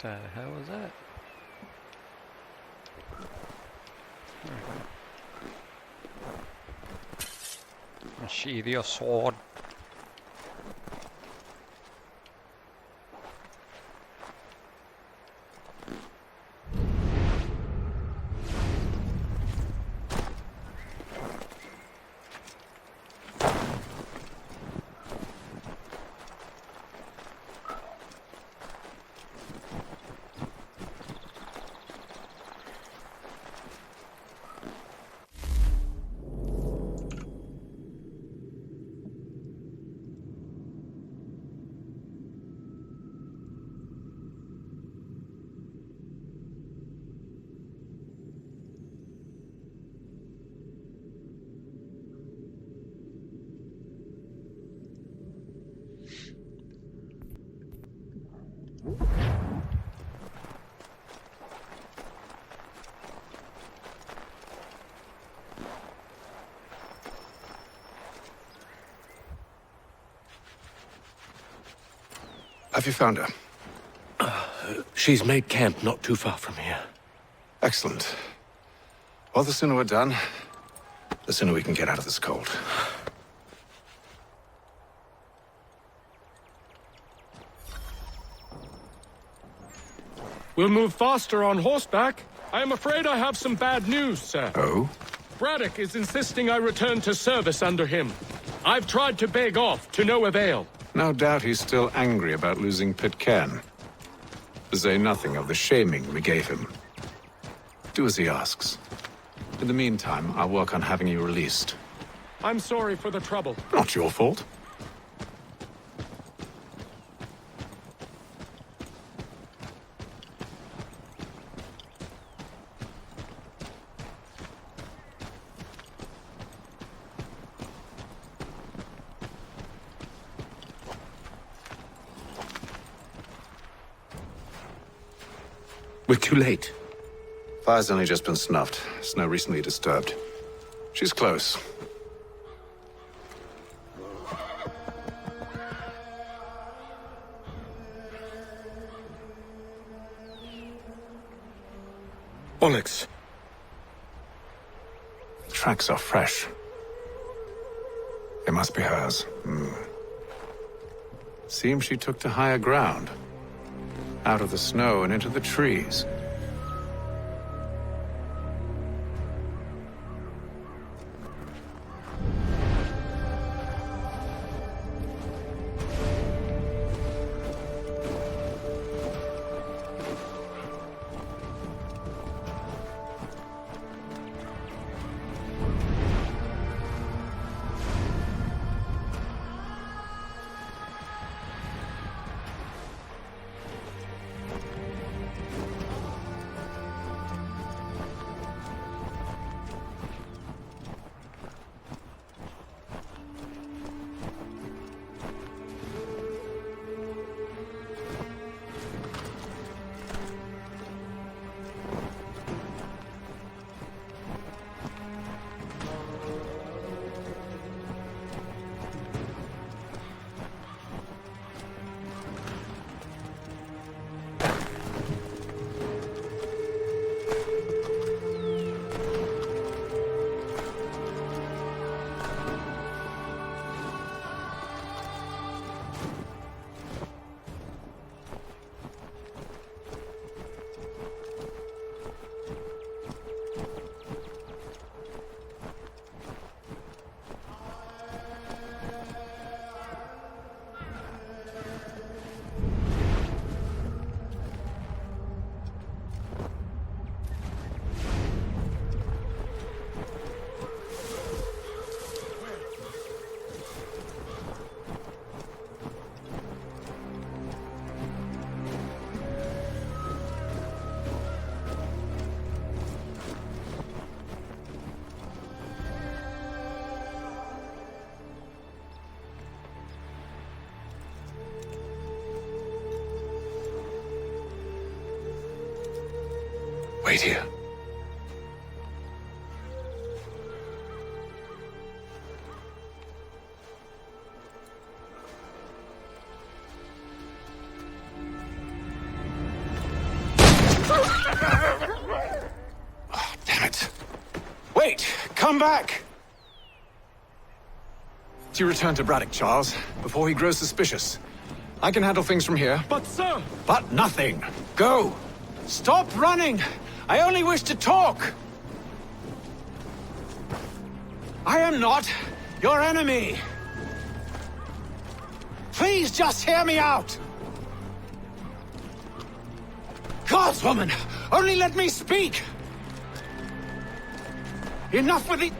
the hell was that? Sheathe your sword. Have you found her? She's made camp not too far from here. Excellent. Well, the sooner we're done, the sooner we can get out of this cold. We'll move faster on horseback. I am afraid I have some bad news, sir. Oh? Braddock is insisting I return to service under him. I've tried to beg off, to no avail. No doubt he's still angry about losing Pitcairn. To say nothing of the shaming we gave him. Do as he asks. In the meantime, I'll work on having you released. I'm sorry for the trouble. Not your fault. We're too late. Fire's only just been snuffed. Snow recently disturbed. She's close. Onyx. The tracks are fresh. They must be hers. Seems she took to higher ground. Out of the snow and into the trees. Wait here. Come back! You return to Braddock, Charles, before he grows suspicious. I can handle things from here. But, sir! But nothing! Go! Stop running! I only wish to talk! I am not your enemy! Please just hear me out! Gods, woman! Only let me speak! Enough with the...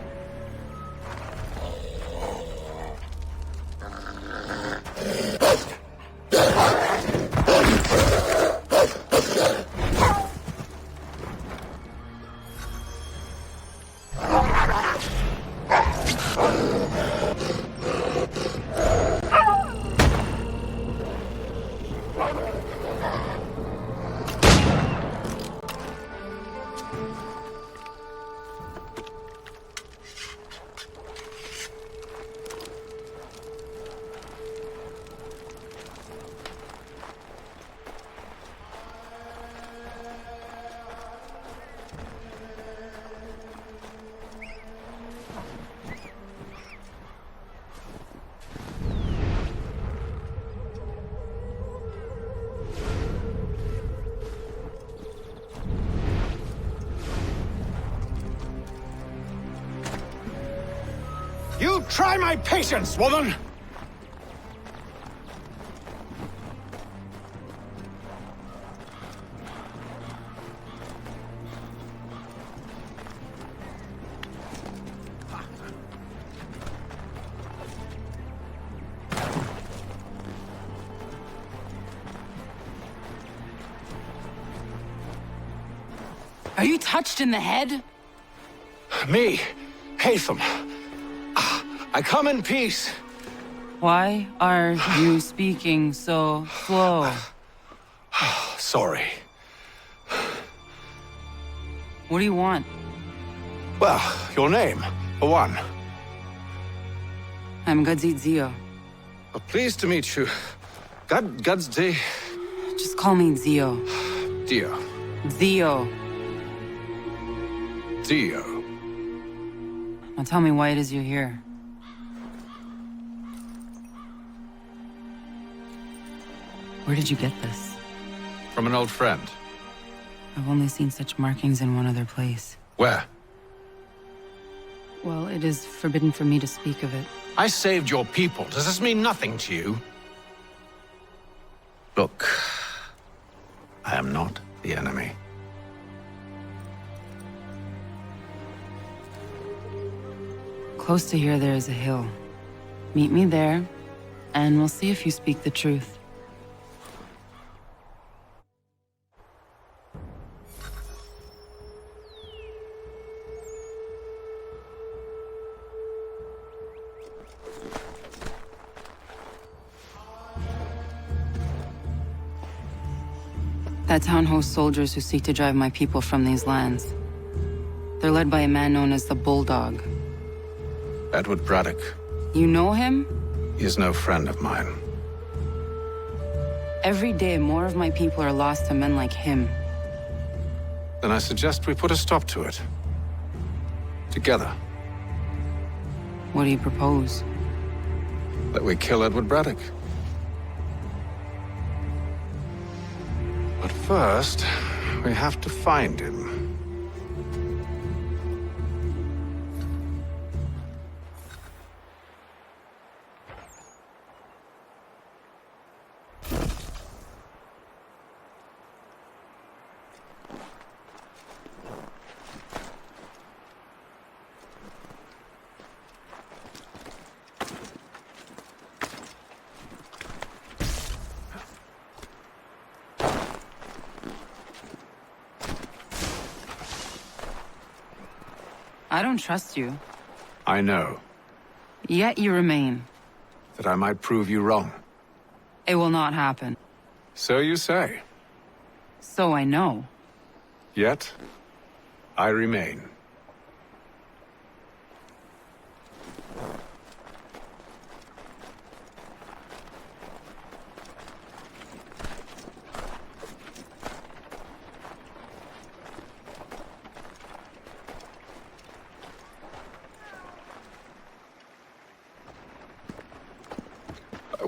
You try my patience, woman! Are you touched in the head? Me, Haytham. I come in peace. Why are you speaking so slow? Sorry. What do you want? Well, your name, for one. I'm Gadzit Zio. Well, pleased to meet you. God's day. Just call me Zio. Dio. Zio. Dio. Now tell me why it is you're here. Where did you get this? From an old friend. I've only seen such markings in one other place. Where? Well, it is forbidden for me to speak of it. I saved your people. Does this mean nothing to you? Look, I am not the enemy. Close to here, there is a hill. Meet me there, and we'll see if you speak the truth. That town hosts soldiers who seek to drive my people from these lands. They're led by a man known as the Bulldog. Edward Braddock. You know him? He is no friend of mine. Every day, more of my people are lost to men like him. Then I suggest we put a stop to it. Together. What do you propose? That we kill Edward Braddock. But first, we have to find him. I don't trust you. I know Yet you remain. that I might prove you wrong. It will not happen. So you say. So I know. Yet, I remain.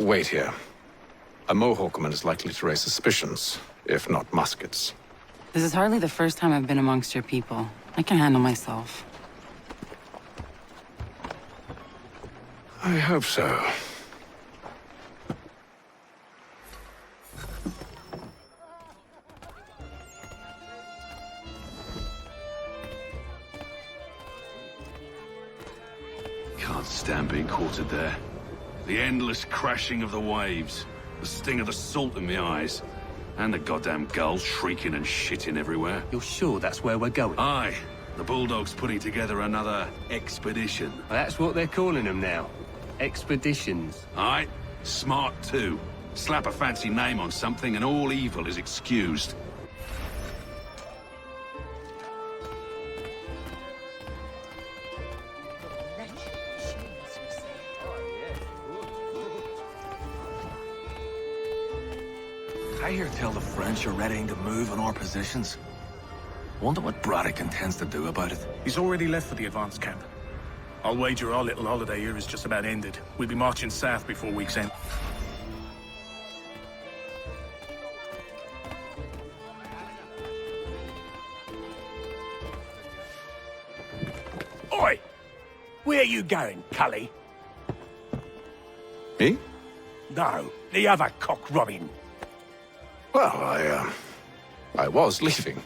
wait here. A Mohawkman is likely to raise suspicions, if not muskets. This is hardly the first time I've been amongst your people. I can handle myself. I hope so. Can't stand being quartered there. The endless crashing of the waves, the sting of the salt in my eyes, and the goddamn gulls shrieking and shitting everywhere. You're sure that's where we're going? Aye, the Bulldog's putting together another expedition. That's what they're calling them now. Expeditions. Aye, smart too. Slap a fancy name on something and all evil is excused. I hear tell the French are readying to move on our positions. Wonder what Braddock intends to do about it. He's already left for the advance camp. I'll wager our little holiday here is just about ended. We'll be marching south before week's end. Oi! Where you going, Cully? Me? No, the other cock Robin. Well, I was leaving.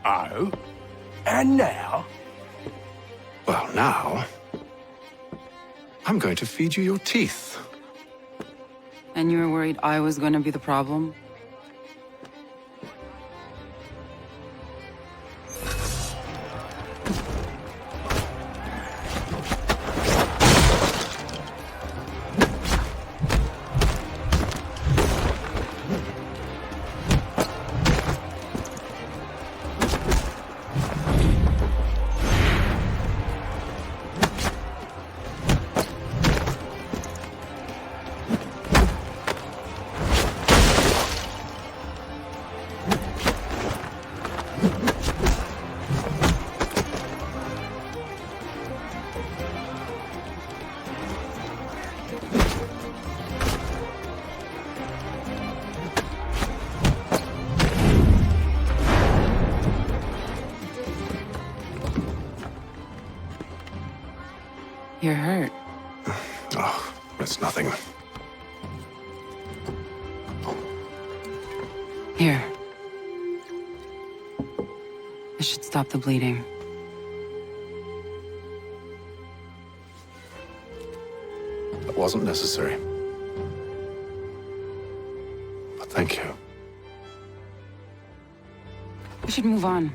Oh? And now? Well, now... I'm going to feed you your teeth. And you were worried I was going to be the problem? You're hurt. Oh, it's nothing. Here. This should stop the bleeding. That wasn't necessary. But thank you. We should move on.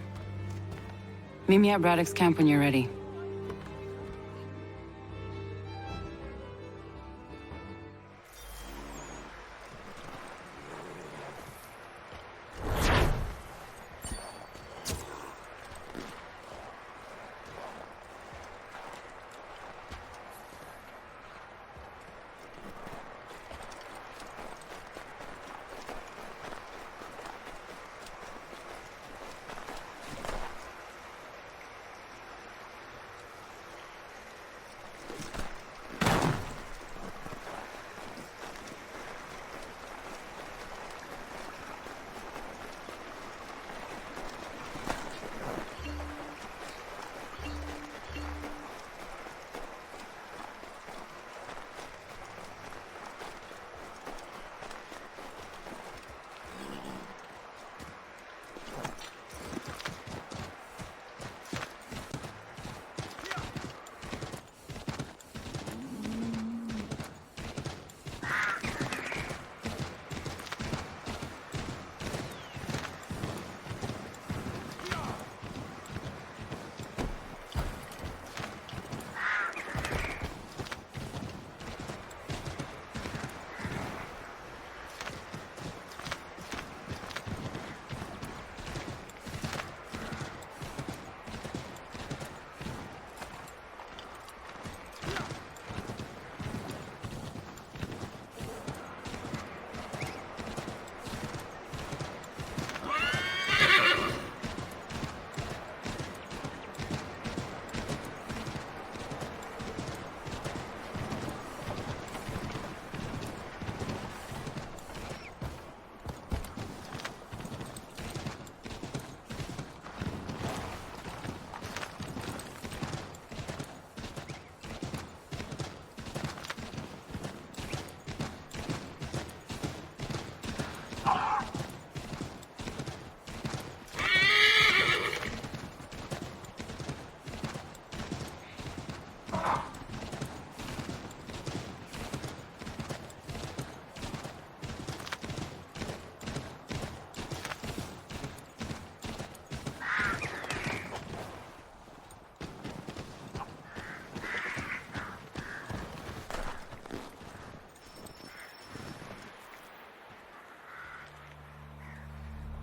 Meet me at Braddock's camp when you're ready.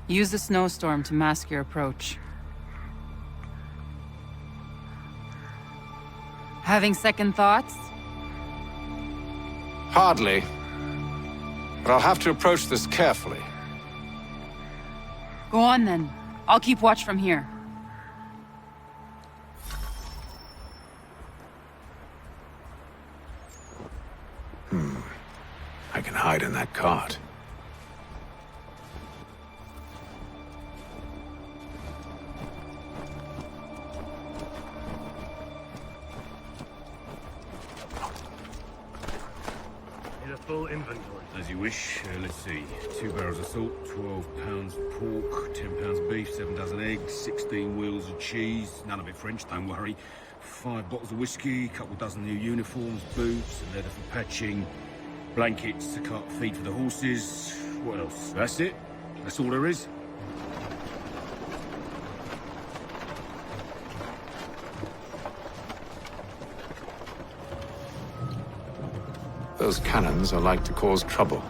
Use the snowstorm to mask your approach. Having second thoughts? Hardly. But I'll have to approach this carefully. Go on then. I'll keep watch from here. I can hide in that cart. Need a full inventory. As you wish. Let's see. 2 barrels of salt, 12 pounds pork, 10 pounds beef, 7 dozen eggs, 16 wheels of cheese. None of it French, don't worry. 5 bottles of whiskey, a couple dozen new uniforms, boots, and leather for patching, blankets to cut feed for the horses. What else? That's it. That's all there is. Those cannons are like to cause trouble.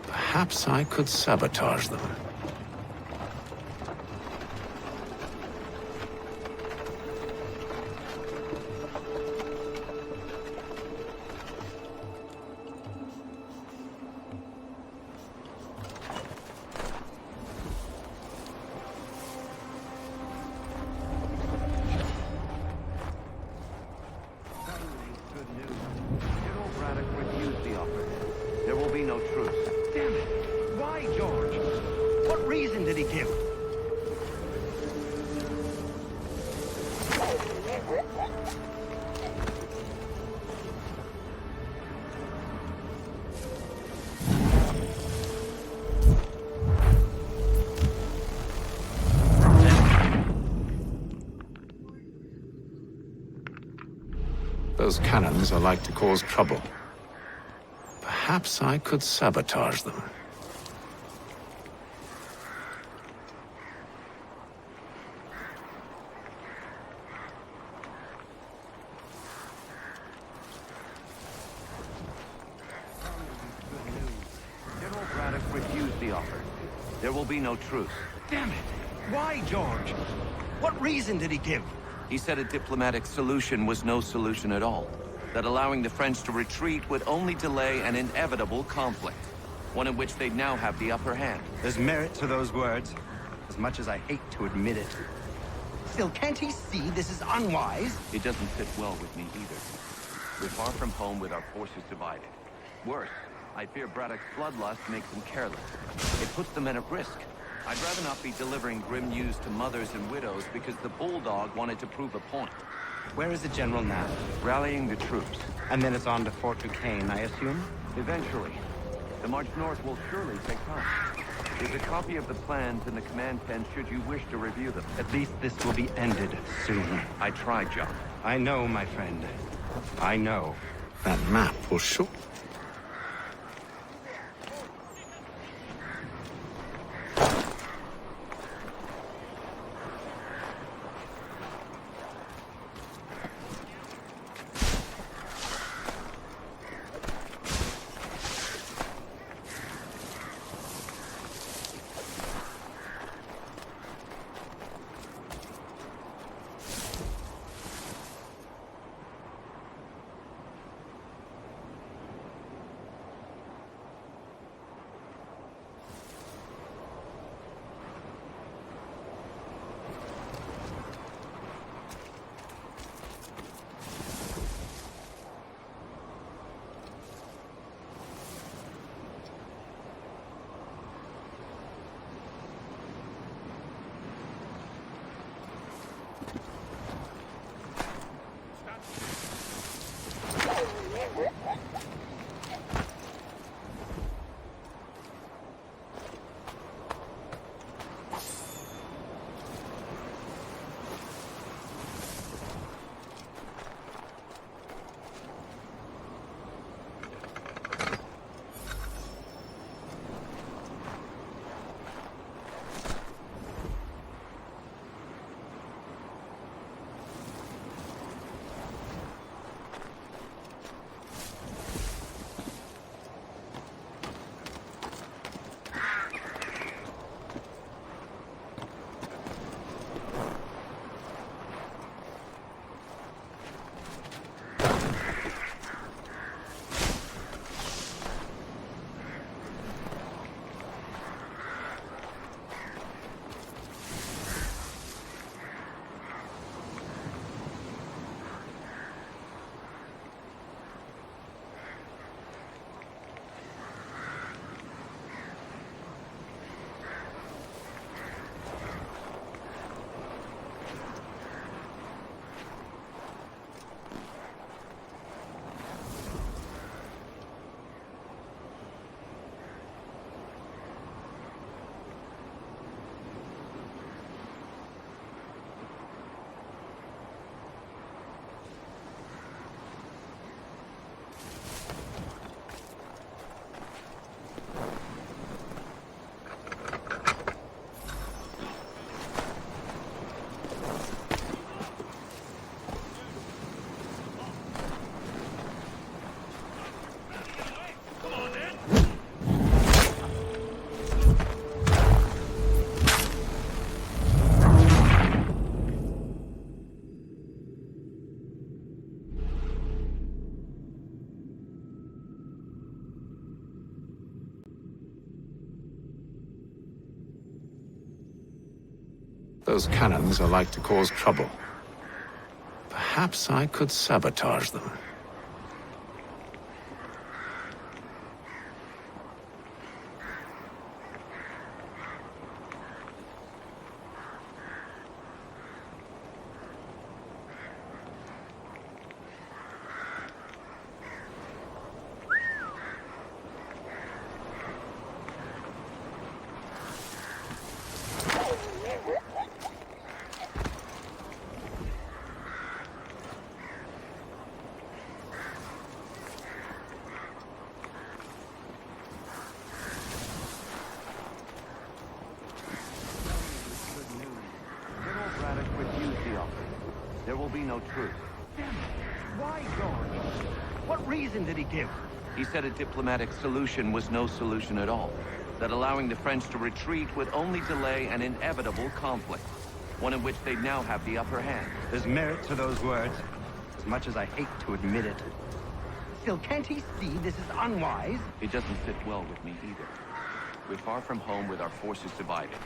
Perhaps I could sabotage them. There will be no truce. Damn it! Why, George? What reason did he give? Those cannons are like to cause trouble. Perhaps I could sabotage them. General Braddock refused the offer. There will be no truce. Damn it! Why, George? What reason did he give? He said a diplomatic solution was no solution at all. That allowing the French to retreat would only delay an inevitable conflict. One in which they'd now have the upper hand. There's merit to those words, as much as I hate to admit it. Still, can't he see this is unwise? It doesn't sit well with me either. We're far from home with our forces divided. Worse, I fear Braddock's bloodlust makes them careless. It puts the men at risk. I'd rather not be delivering grim news to mothers and widows because the Bulldog wanted to prove a point. Where is the general now? Rallying the troops. And then it's on to Fort Duquesne, I assume? Eventually. The march north will surely take time. There's a copy of the plans in the command tent should you wish to review them. At least this will be ended soon. I tried, John. I know, my friend. I know. That map will show. Those cannons are like to cause trouble. Perhaps I could sabotage them. There will be no truce. Damn it. Why, George? What reason did he give? He said a diplomatic solution was no solution at all. That allowing the French to retreat would only delay an inevitable conflict. One in which they'd now have the upper hand. There's merit to those words, as much as I hate to admit it. Still, can't he see this is unwise? It doesn't fit well with me either. We're far from home with our forces divided.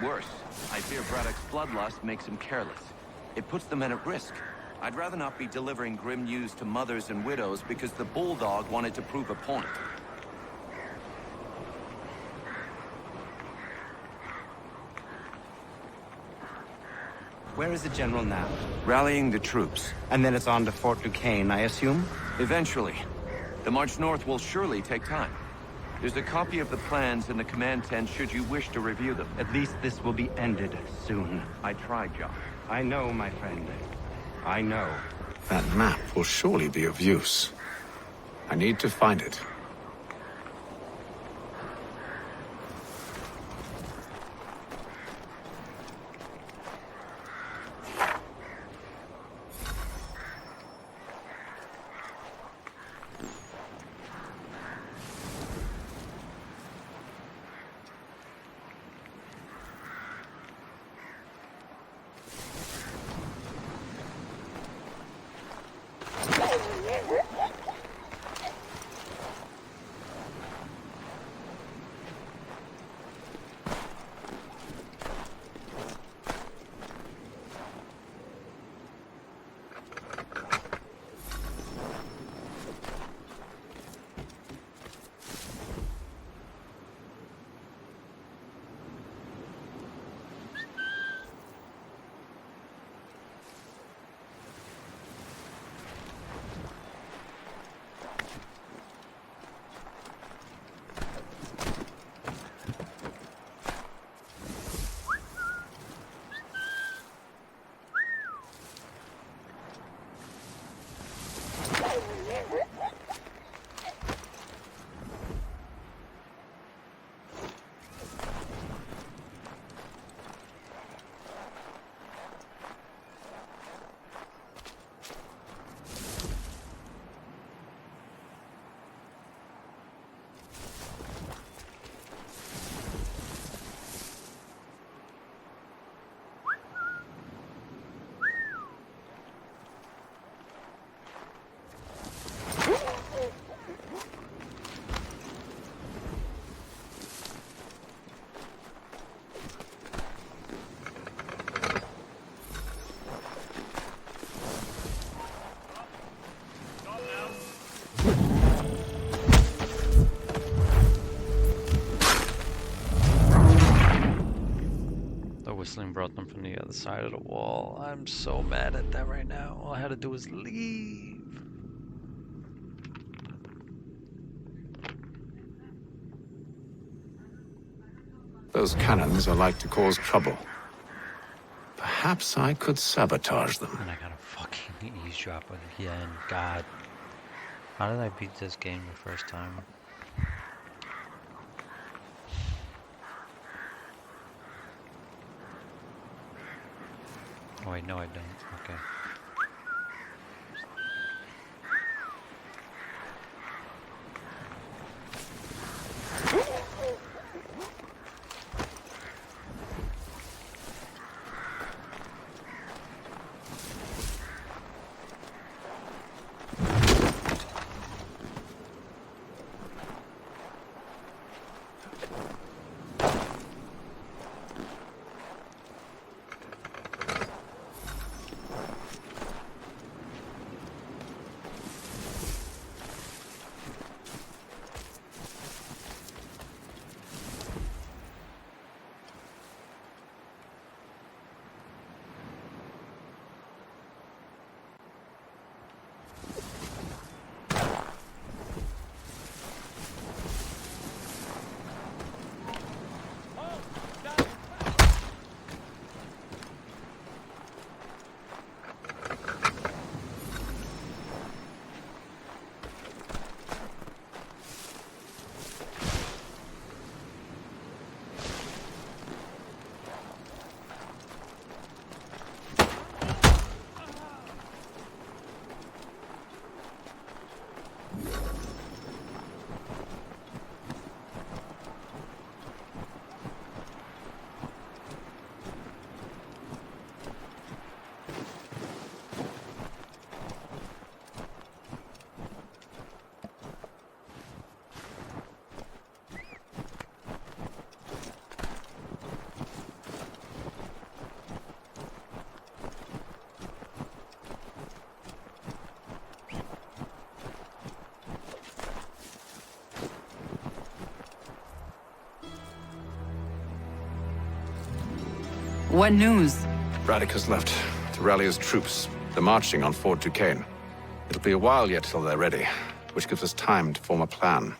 Worse, I fear Braddock's bloodlust makes him careless. It puts the men at risk. I'd rather not be delivering grim news to mothers and widows because the bulldog wanted to prove a point. Where is the general now? Rallying the troops. And then it's on to Fort Duquesne, I assume? Eventually. The march north will surely take time. There's a copy of the plans in the command tent should you wish to review them. At least this will be ended soon. I tried, John. I know, my friend. I know. That map will surely be of use. I need to find it. Whistling brought them from the other side of the wall. I'm so mad at that right now. All I had to do was leave. Those cannons are like to cause trouble. Perhaps I could sabotage them. And I got a fucking eavesdrop again. God. How did I beat this game the first time? Oh wait, no I don't. Okay. What news? Braddock has left to rally his troops. They're marching on Fort Duquesne. It'll be a while yet till they're ready, which gives us time to form a plan.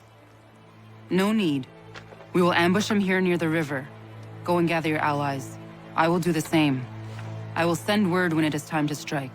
No need. We will ambush them here near the river. Go and gather your allies. I will do the same. I will send word when it is time to strike.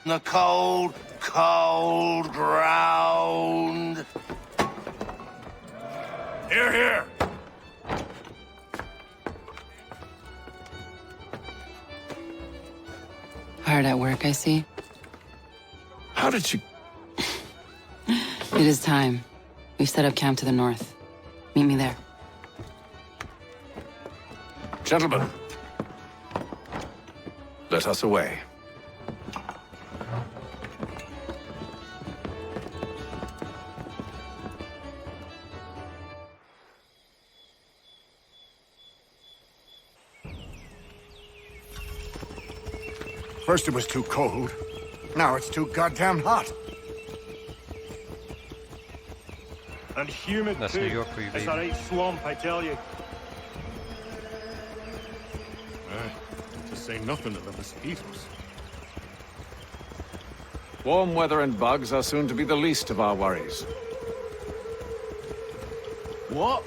The cold, cold ground. Here, here. Hard at work, I see. How did you... It is time. We've set up camp to the north. Meet me there. Gentlemen, let us away. First it was too cold. Now it's too goddamn hot. And humid That's too. New York for you, It's baby. a right swamp, I tell you. Aye, to say nothing of the mosquitoes. Warm weather and bugs are soon to be the least of our worries. What?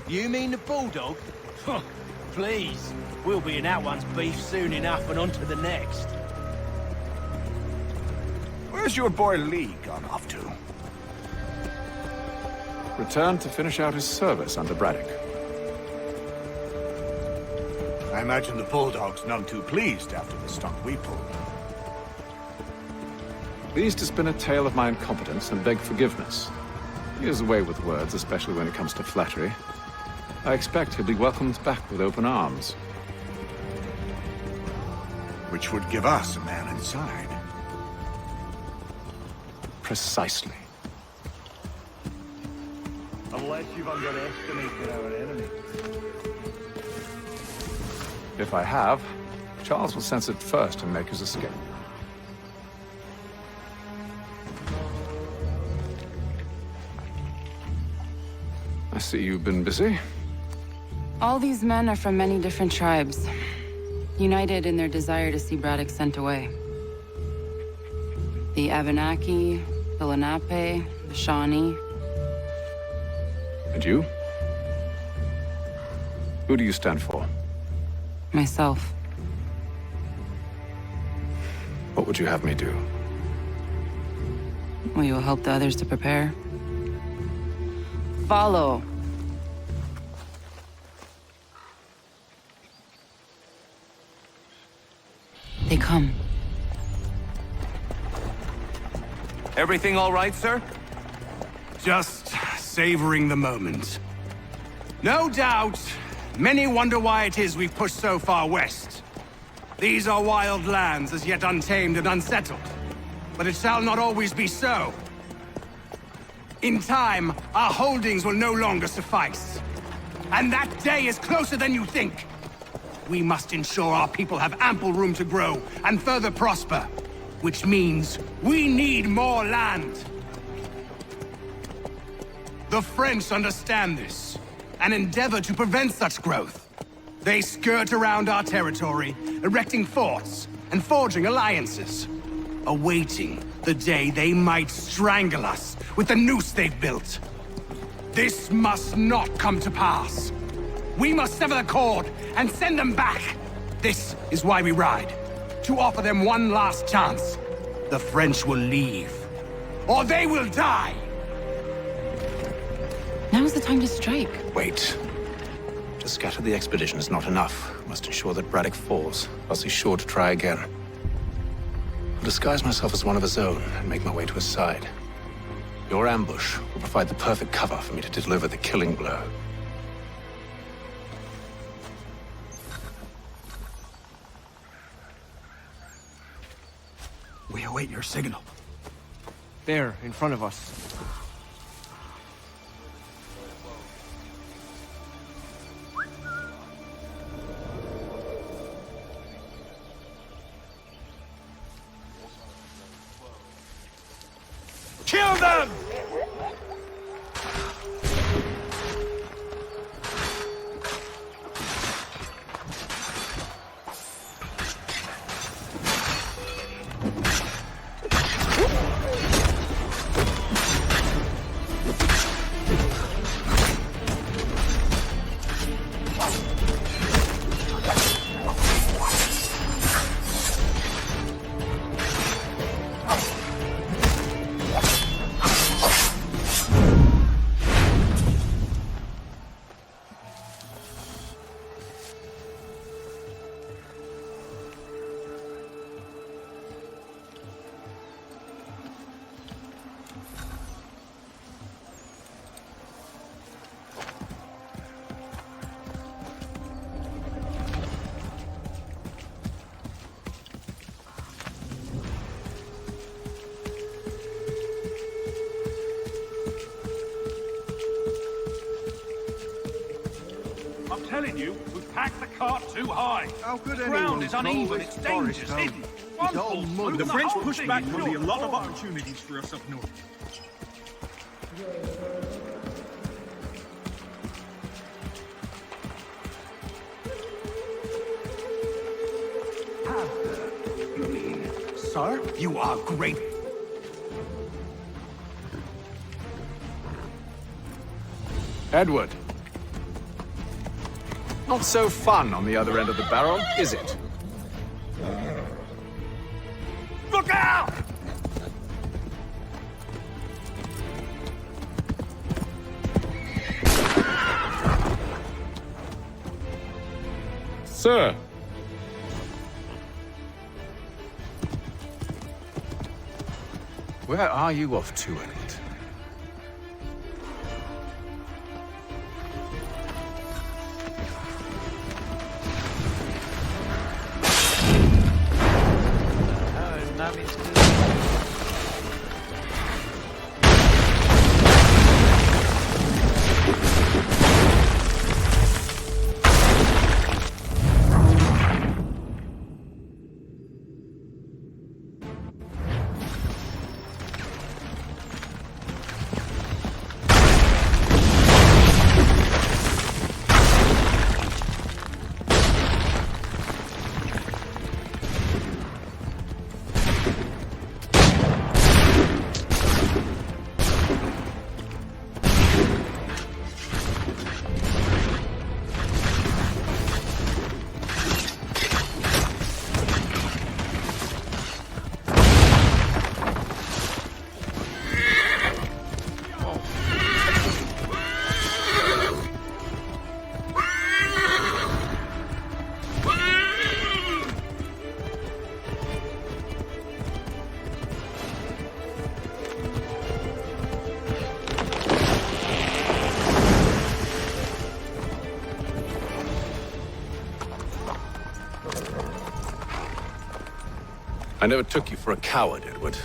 You mean the bulldog? Huh, please. We'll be in that one's beef soon enough and on to the next. Where's your boy Lee gone off to? Returned to finish out his service under Braddock. I imagine the bulldog's none too pleased after the stunt we pulled. Pleased to spin a tale of my incompetence and beg forgiveness. He has a way with words, especially when it comes to flattery. I expect he'll be welcomed back with open arms. Which would give us a man inside. Precisely. Unless you've underestimated our enemy. If I have, Charles will sense it first and make his escape. I see you've been busy. All these men are from many different tribes, united in their desire to see Braddock sent away. The Abenaki, the Lenape, the Shawnee. And you? Who do you stand for? Myself. What would you have me do? Will you help the others to prepare? Follow. They come. Everything all right, sir? Just savoring the moment. No doubt, many wonder why it is we've pushed so far west. These are wild lands as yet untamed and unsettled. But it shall not always be so. In time, our holdings will no longer suffice. And that day is closer than you think. We must ensure our people have ample room to grow and further prosper. Which means we need more land. The French understand this, and endeavor to prevent such growth. They skirt around our territory, erecting forts and forging alliances, awaiting the day they might strangle us with the noose they've built. This must not come to pass. We must sever the cord and send them back. This is why we ride. To offer them one last chance. The French will leave. Or they will die! Now's the time to strike. Wait. To scatter the expedition is not enough. We must ensure that Braddock falls, else he's sure to try again. I'll disguise myself as one of his own and make my way to his side. Your ambush will provide the perfect cover for me to deliver the killing blow. We await your signal. There, in front of us. Kill them! Telling you, we've packed the cart too high. How could the anyone ground is know uneven, this it's dangerous, forest hidden. The French pushed back will be a lot of opportunities for us up north. Sir, you are great. Edward. Not so fun on the other end of the barrel, is it? Look out! Sir, Where are you off to, Edward? I never took you for a coward, Edward.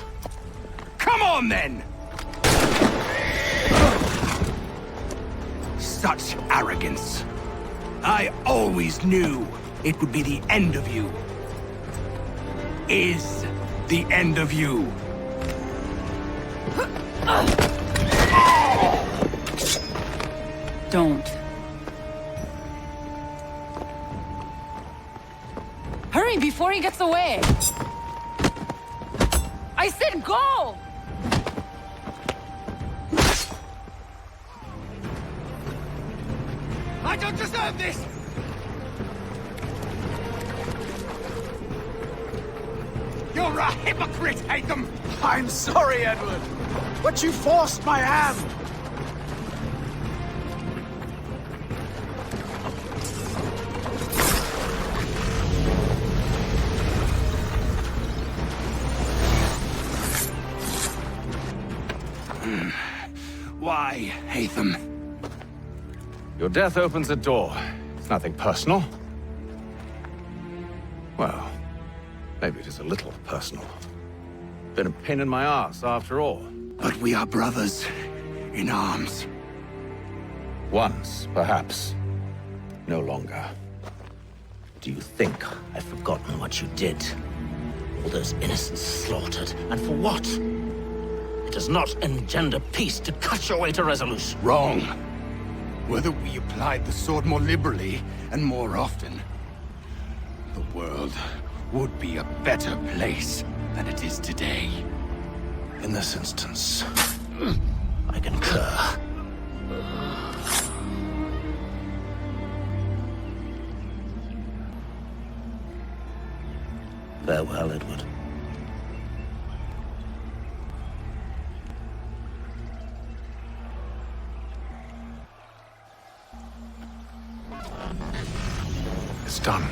Come on, then! Such arrogance. I always knew it would be the end of you. Is the end of you. Don't. Hurry before he gets away! I said go! I don't deserve this! You're a hypocrite, Hatham! I'm sorry, Edward, but you forced my hand. Why, Hatham? Your death opens a door. It's nothing personal. Well, maybe it is a little personal. Been a pain in my ass, after all. But we are brothers in arms. Once, perhaps. No longer. Do you think I've forgotten what you did? All those innocents slaughtered, and for what? It does not engender peace to cut your way to resolution. Wrong. Whether we applied the sword more liberally and more often, the world would be a better place than it is today. In this instance, I concur. Farewell, Edward. It's done.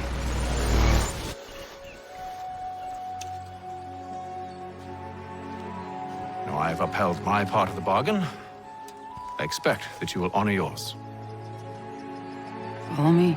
Now I've upheld my part of the bargain. I expect that you will honor yours. Follow me.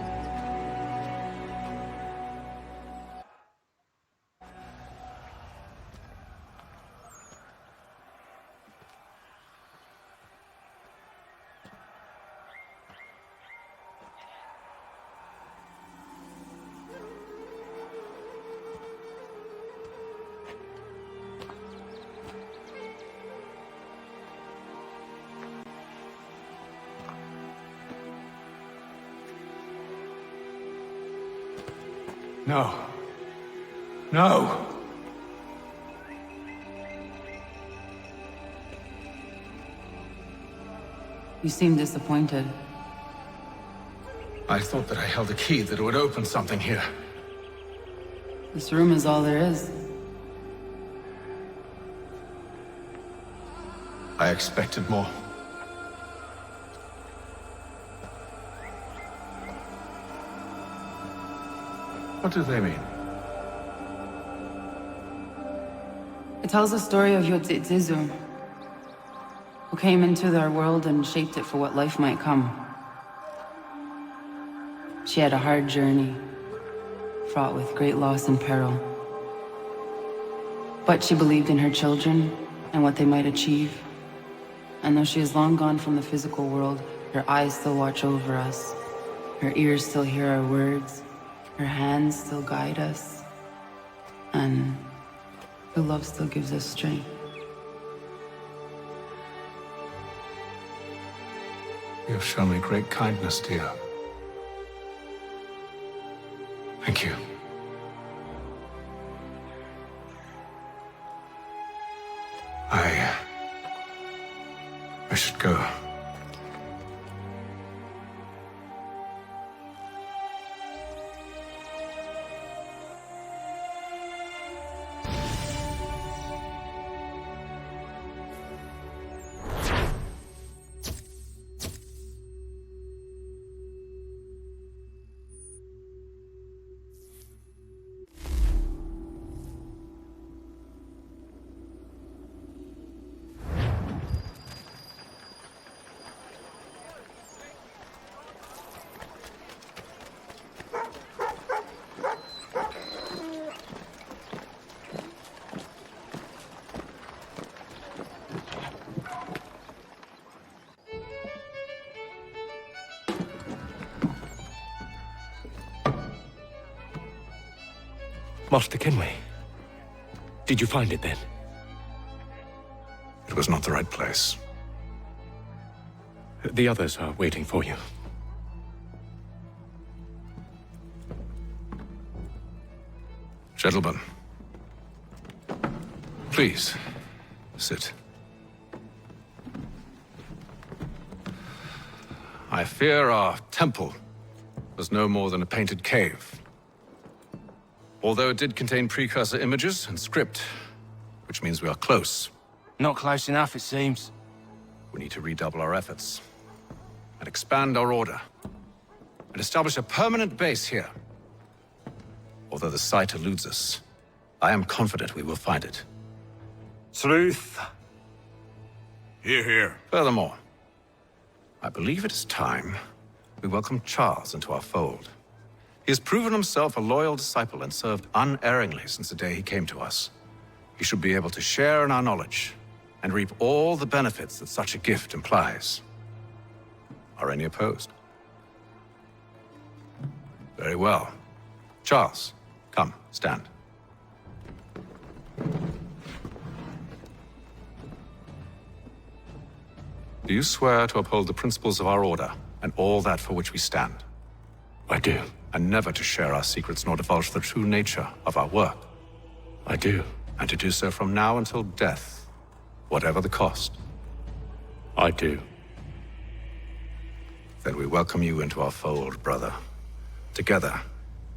No. No! You seem disappointed. I thought that I held a key that would open something here. This room is all there is. I expected more. What do they mean? It tells the story of Yotzitzizu, who came into their world and shaped it for what life might come. She had a hard journey, fraught with great loss and peril. But she believed in her children and what they might achieve. And though she is long gone from the physical world, her eyes still watch over us. Her ears still hear our words. Her hands still guide us. And her love still gives us strength. You have shown me great kindness, dear. Thank you. I should go. Master Kenway, did you find it then? It was not the right place. The others are waiting for you. Gentlemen, please, sit. I fear our temple was no more than a painted cave. Although it did contain precursor images and script, which means we are close. Not close enough, it seems. We need to redouble our efforts and expand our order and establish a permanent base here. Although the site eludes us, I am confident we will find it. Truth. Hear, hear. Furthermore, I believe it is time we welcome Charles into our fold. He has proven himself a loyal disciple and served unerringly since the day he came to us. He should be able to share in our knowledge and reap all the benefits that such a gift implies. Are any opposed? Very well. Charles, come, stand. Do you swear to uphold the principles of our order and all that for which we stand? I do. And never to share our secrets nor divulge the true nature of our work? I do. And to do so from now until death, whatever the cost? I do. Then we welcome you into our fold, brother. Together,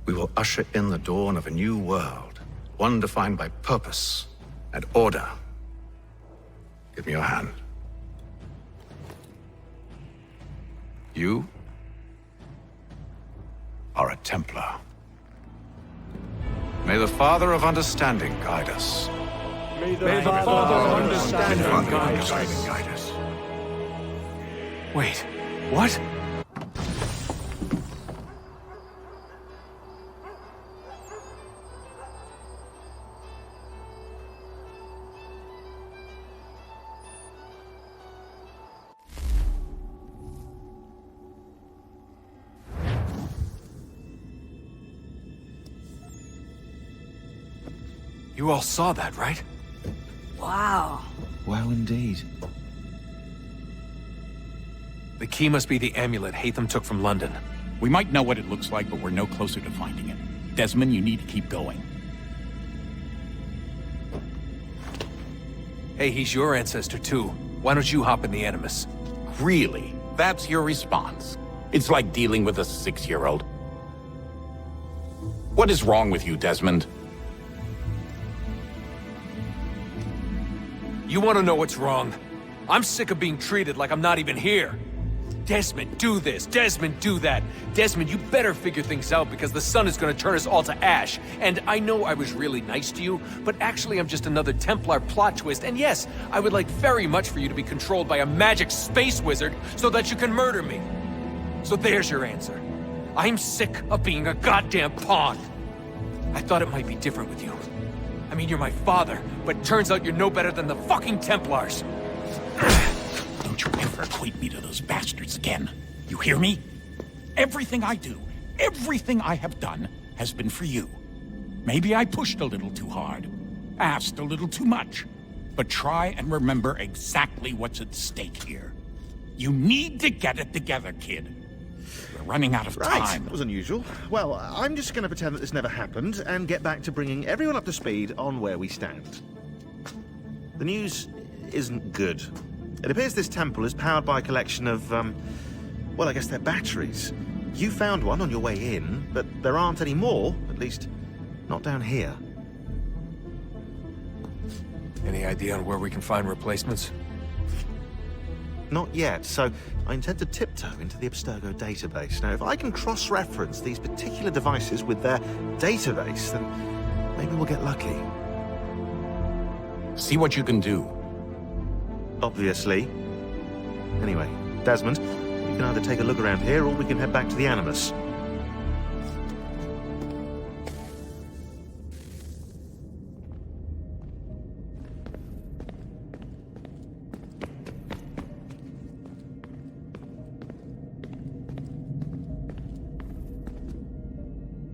we will usher in the dawn of a new world, one defined by purpose and order. Give me your hand. You are a Templar. May the Father of Understanding guide us. May the Father of Understanding guide us. Wait, what? You all saw that, right? Wow. Wow, indeed. The key must be the amulet Hatham took from London. We might know what it looks like, but we're no closer to finding it. Desmond, you need to keep going. Hey, he's your ancestor too. Why don't you hop in the Animus? Really? That's your response? It's like dealing with a 6-year-old. What is wrong with you, Desmond? You want to know what's wrong? I'm sick of being treated like I'm not even here. Desmond, do this. Desmond, do that. Desmond, you better figure things out because the sun is going to turn us all to ash. And I know I was really nice to you, but actually I'm just another Templar plot twist. And yes, I would like very much for you to be controlled by a magic space wizard so that you can murder me. So there's your answer. I'm sick of being a goddamn pawn. I thought it might be different with you. I mean, you're my father, but turns out you're no better than the fucking Templars. Don't you ever equate me to those bastards again. You hear me? Everything I do, everything I have done, has been for you. Maybe I pushed a little too hard, asked a little too much, but try and remember exactly what's at stake here. You need to get it together, kid. We're running out of time. That was unusual. Well, I'm just going to pretend that this never happened and get back to bringing everyone up to speed on where we stand. The news isn't good. It appears this temple is powered by a collection of, well, I guess they're batteries. You found one on your way in, but there aren't any more, at least not down here. Any idea on where we can find replacements? Not yet, so I intend to tiptoe into the Abstergo database. Now, if I can cross-reference these particular devices with their database, then maybe we'll get lucky. See what you can do. Obviously. Anyway, Desmond, we can either take a look around here or we can head back to the Animus.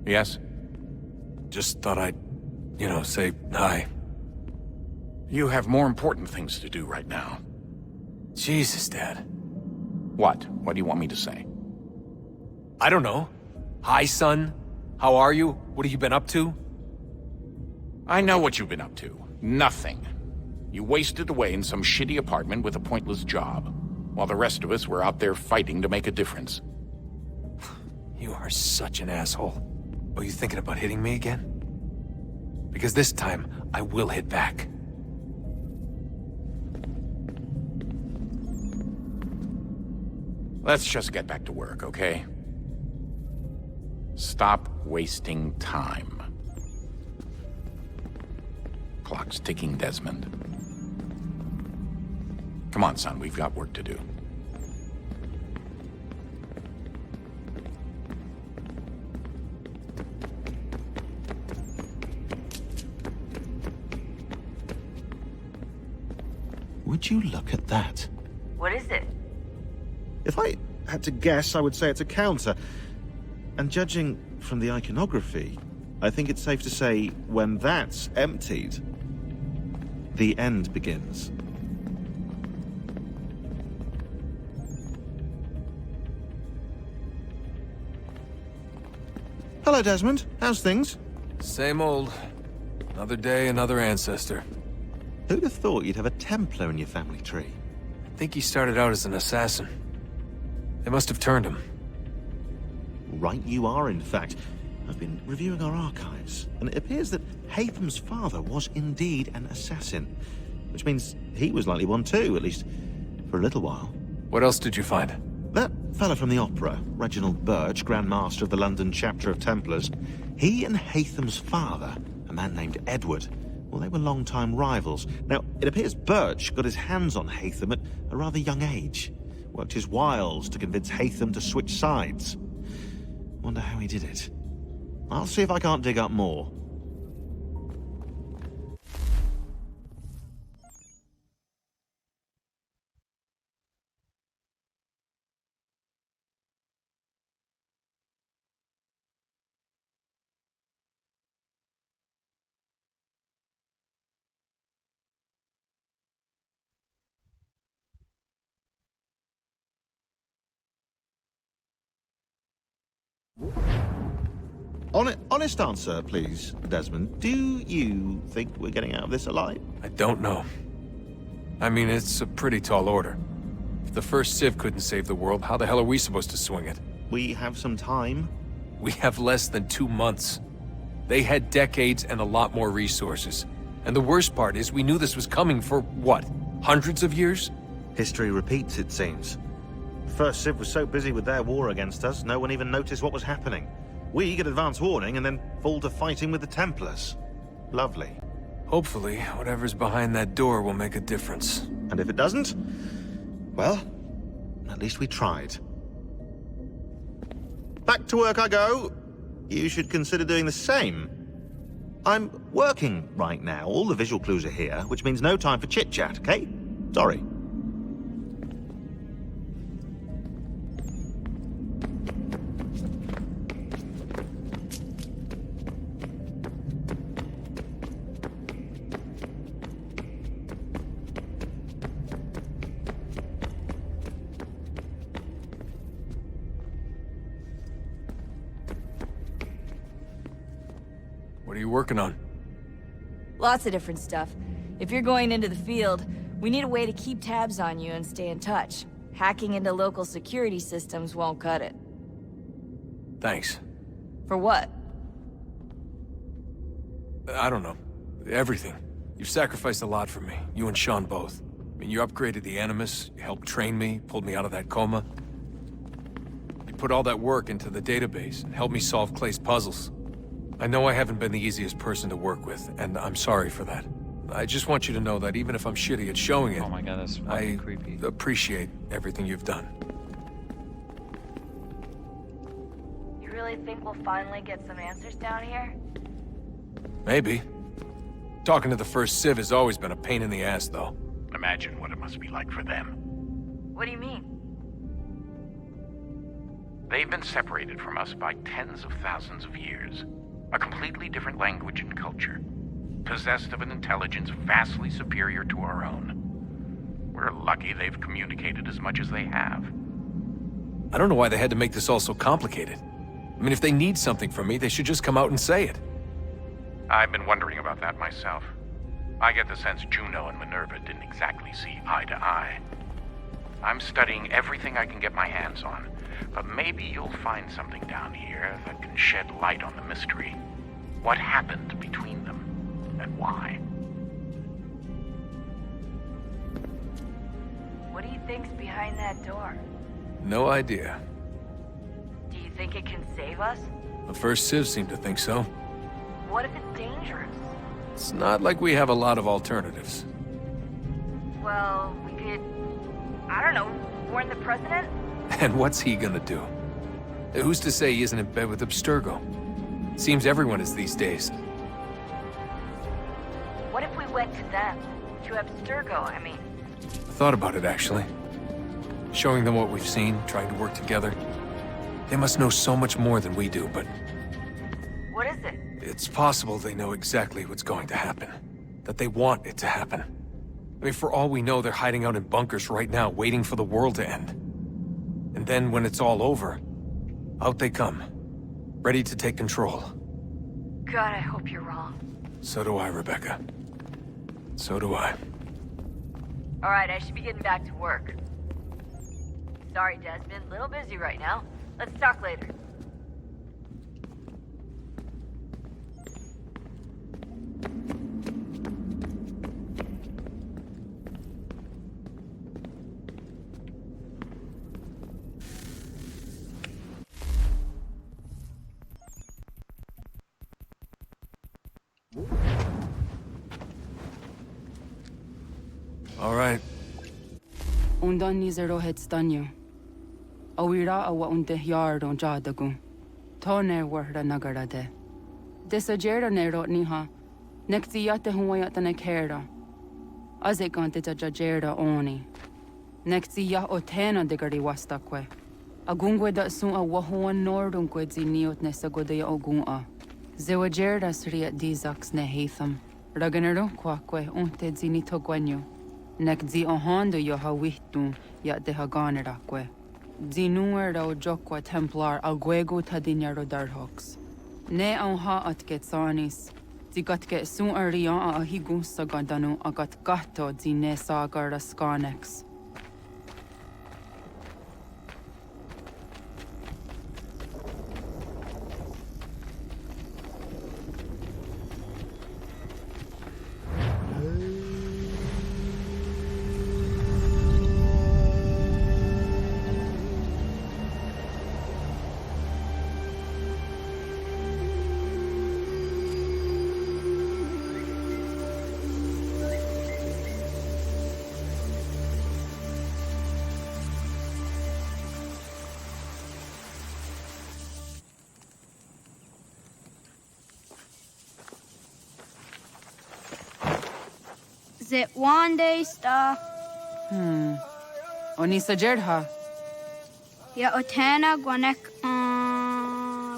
Yes? Just thought I'd, say hi. You have more important things to do right now. Jesus, Dad. What? What do you want me to say? I don't know. Hi, son. How are you? What have you been up to? I know what you've been up to. Nothing. You wasted away in some shitty apartment with a pointless job, while the rest of us were out there fighting to make a difference. You are such an asshole. Are you thinking about hitting me again? Because this time, I will hit back. Let's just get back to work, okay? Stop wasting time. Clock's ticking, Desmond. Come on, son, we've got work to do. Would you look at that? What is it? If I had to guess, I would say it's a counter. And judging from the iconography, I think it's safe to say when that's emptied, the end begins. Hello, Desmond. How's things? Same old. Another day, another ancestor. Who'd have thought you'd have a Templar in your family tree? I think he started out as an assassin. They must have turned him. Right you are, in fact. I've been reviewing our archives, and it appears that Hatham's father was indeed an assassin. Which means he was likely one too, at least for a little while. What else did you find? That fella from the opera, Reginald Birch, Grand Master of the London chapter of Templars, he and Hatham's father, a man named Edward, well, they were long-time rivals. Now, it appears Birch got his hands on Hatham at a rather young age. Worked his wiles to convince Hatham to switch sides. Wonder how he did it. I'll see if I can't dig up more. Honest answer, please, Desmond. Do you think we're getting out of this alive? I don't know. I mean, it's a pretty tall order. If the first Civ couldn't save the world, how the hell are we supposed to swing it? We have some time. We have less than 2 months. They had decades and a lot more resources. And the worst part is we knew this was coming for, what, hundreds of years? History repeats, it seems. First Civ was so busy with their war against us, no one even noticed what was happening. We get advance warning and then fall to fighting with the Templars. Lovely. Hopefully, whatever's behind that door will make a difference. And if it doesn't, well, at least we tried. Back to work I go. You should consider doing the same. I'm working right now. All the visual clues are here, which means no time for chit-chat, okay? Sorry. What are you working on? Lots of different stuff. If you're going into the field, we need a way to keep tabs on you and stay in touch. Hacking into local security systems won't cut it. Thanks. For what? I don't know. Everything. You've sacrificed a lot for me. You and Sean both. I mean, you upgraded the Animus, you helped train me, pulled me out of that coma. You put all that work into the database and helped me solve Clay's puzzles. I know I haven't been the easiest person to work with, and I'm sorry for that. I just want you to know that even if I'm shitty at showing it, oh my God, that's fucking creepy. Appreciate everything you've done. You really think we'll finally get some answers down here? Maybe. Talking to the first Civ has always been a pain in the ass, though. Imagine what it must be like for them. What do you mean? They've been separated from us by tens of thousands of years. A completely different language and culture, possessed of an intelligence vastly superior to our own. We're lucky they've communicated as much as they have. I don't know why they had to make this all so complicated. I mean, if they need something from me, they should just come out and say it. I've been wondering about that myself. I get the sense Juno and Minerva didn't exactly see eye to eye. I'm studying everything I can get my hands on, but maybe you'll find something down here that can shed light on the mystery. What happened between them, and why? What do you think's behind that door? No idea. Do you think it can save us? The first Civ seemed to think so. What if it's dangerous? It's not like we have a lot of alternatives. Well, we could... I don't know, warn the president? And what's he gonna do? Who's to say he isn't in bed with Abstergo? Seems everyone is these days. What if we went to them? To Abstergo, I mean. I thought about it, actually. Showing them what we've seen, trying to work together. They must know so much more than we do, but... What is it? It's possible they know exactly what's going to happen. That they want it to happen. I mean, for all we know, they're hiding out in bunkers right now, waiting for the world to end. And then when it's all over, out they come. Ready to take control. God, I hope you're wrong. So do I, Rebecca. So do I. Alright, I should be getting back to work. Sorry, Desmond. Little busy right now. Let's talk later. All right. Undan nizero het stanyo. Awira awa unde yard on jadagu. Tone warda nagarade. Desajera nero niha. Nektiate huayata nekera. Azekante jajera oni. Nektia otena degari wastakwe. Agungwe da sun a wahuan nordungwe ziniot nesagodea ogun. Zewajera sriat dizax ne hatham. Raganero quaque unte zinito guanyo. Nek zi ohando yo hawihtun ya de haganeraque. Zinuer o jokwa templar alguego tadinyaro darhox. Ne an ha at get sarnis. Di got get soon early on a higun sagandanu a got gatto di ne sagar a scarnex. Zit one day star. Oni sajerha. Ya otana gwanek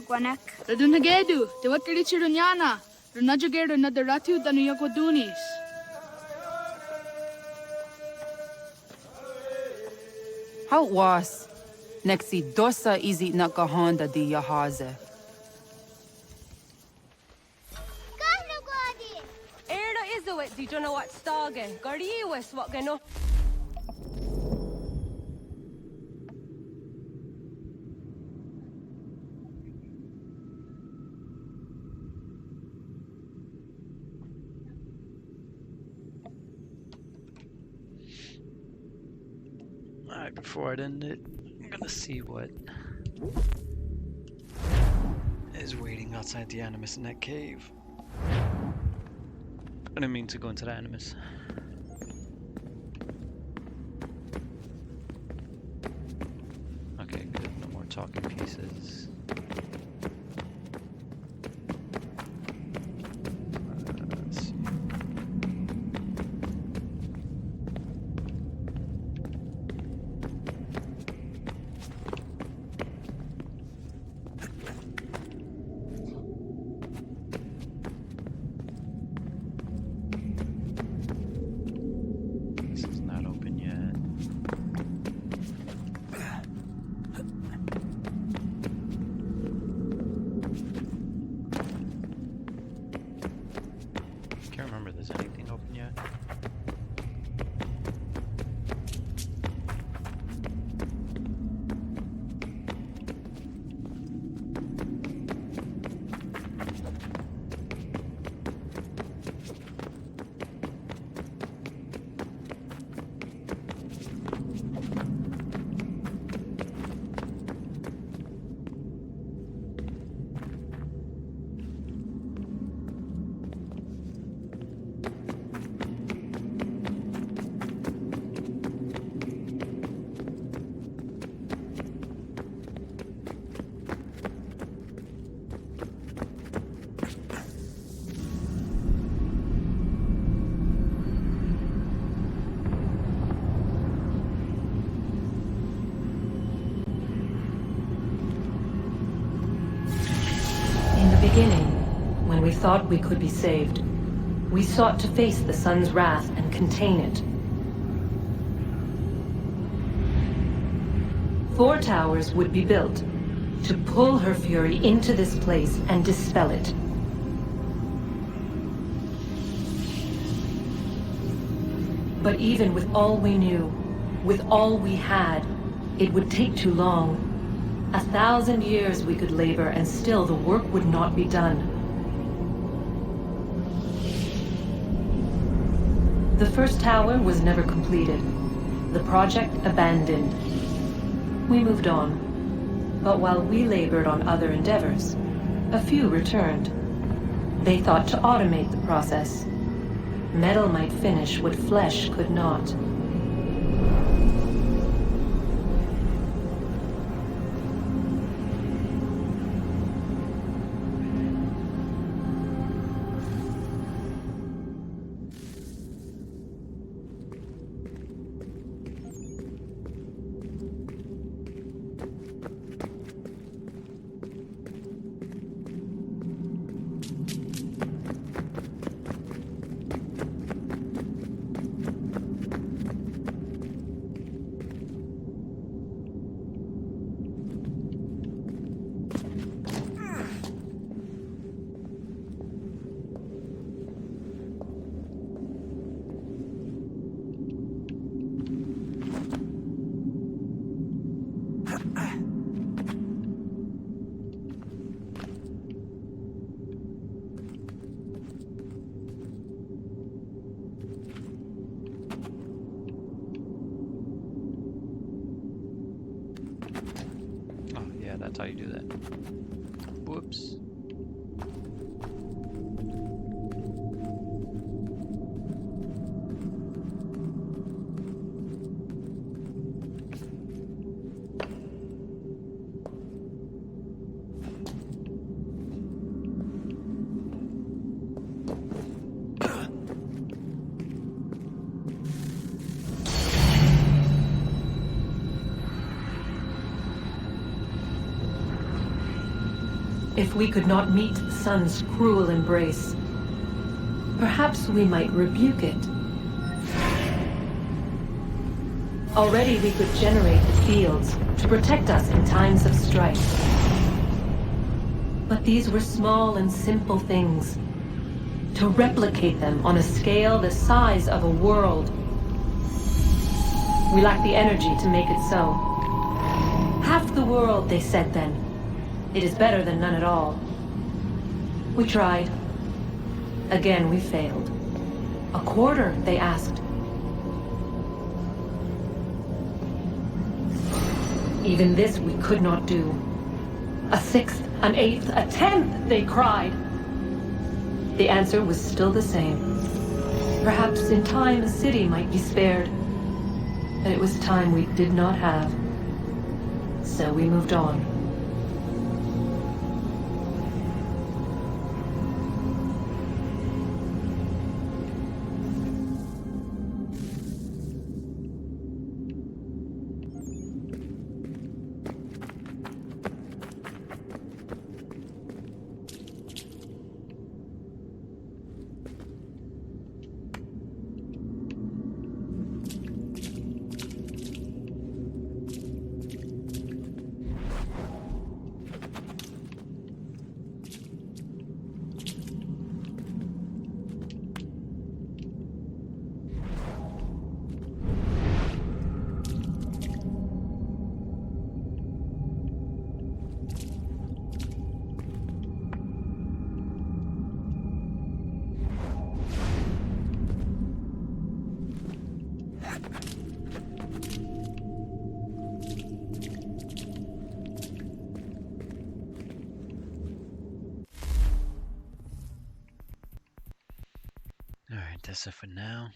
gwanek. Radunagedu, de what did Chirunyana? Runajagedu another ratu than Yokodunis. How was? Nexi dosa easy nakahonda di yahaze. Erda izuit di dunno what stage. Gardi wes what gano. Alright, before I end it, I'm gonna see what is waiting outside the Animus in that cave. I didn't mean to go into the Animus. Okay, good. No more talking pieces. Let's see. This is not open yet. Can't remember if there's anything open yet. In the beginning, when we thought we could be saved, we sought to face the sun's wrath and contain it. 4 towers would be built to pull her fury into this place and dispel it. But even with all we knew, with all we had, it would take too long. 1,000 years we could labor and still the work would not be done. The first tower was never completed. The project abandoned. We moved on. But while we labored on other endeavors, a few returned. They thought to automate the process. Metal might finish what flesh could not. That's how you do that. Whoops. If we could not meet the sun's cruel embrace, perhaps we might rebuke it. Already we could generate the fields to protect us in times of strife. But these were small and simple things. To replicate them on a scale the size of a world, we lack the energy to make it so. Half the world, they said then. It is better than none at all. We tried. Again, we failed. A quarter, they asked. Even this we could not do. A sixth, an eighth, a tenth, they cried. The answer was still the same. Perhaps in time a city might be spared. But it was time we did not have. So we moved on. Alright, that's it for now.